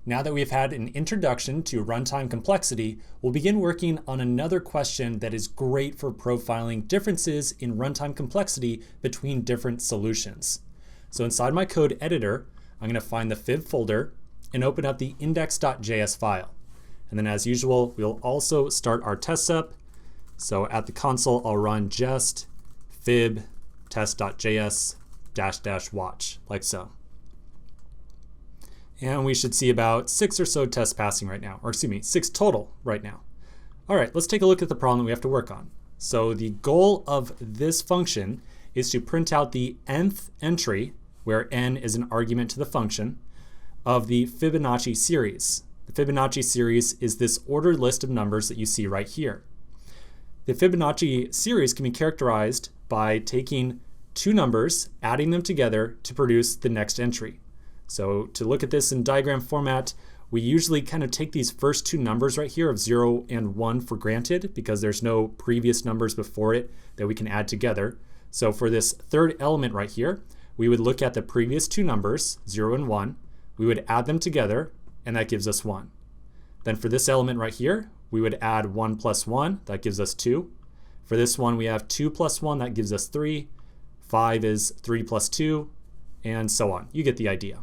Now that we've had an introduction to runtime complexity, we'll begin working on another question that is great for profiling differences in runtime complexity between different solutions. So inside my code editor, I'm going to find the fib folder and open up the index.js file. And then as usual, we'll also start our tests up. So at the console, I'll run just fib test.js -- watch, like so. And we should see about 6 or so tests passing right now, or excuse me, 6 total right now. All right, let's take a look at the problem that we have to work on. So the goal of this function is to print out the nth entry, where n is an argument to the function, of the Fibonacci series. The Fibonacci series is this ordered list of numbers that you see right here. The Fibonacci series can be characterized by taking two numbers, adding them together to produce the next entry. So to look at this in diagram format, we usually kind of take these first two numbers right here of 0 and 1 for granted because there's no previous numbers before it that we can add together. So for this third element right here, we would look at the previous two numbers, 0 and 1, we would add them together, and that gives us 1. Then for this element right here, we would add 1 plus 1, that gives us 2. For this one, we have 2 plus 1, that gives us 3. 5 is 3 plus 2, and so on. You get the idea.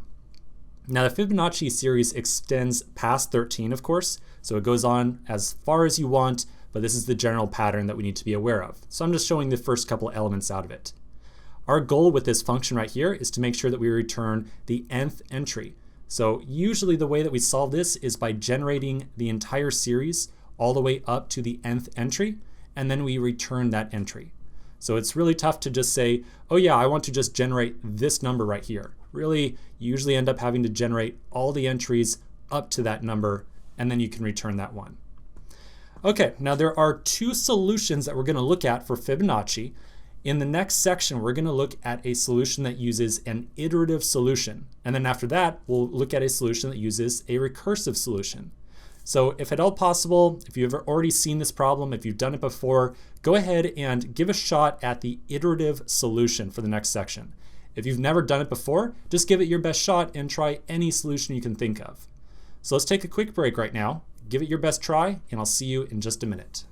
Now the Fibonacci series extends past 13, of course, so it goes on as far as you want, but this is the general pattern that we need to be aware of. So I'm just showing the first couple elements out of it. Our goal with this function right here is to make sure that we return the nth entry. So usually the way that we solve this is by generating the entire series all the way up to the nth entry, and then we return that entry. So it's really tough to just say, oh yeah, I want to just generate this number right here. Really, you usually end up having to generate all the entries up to that number, and then you can return that one. Okay, now there are two solutions that we're going to look at for Fibonacci. In the next section, we're going to look at a solution that uses an iterative solution. And then after that, we'll look at a solution that uses a recursive solution. So if at all possible, if you've already seen this problem, if you've done it before, go ahead and give a shot at the iterative solution for the next section. If you've never done it before, just give it your best shot and try any solution you can think of. So let's take a quick break right now, give it your best try, and I'll see you in just a minute.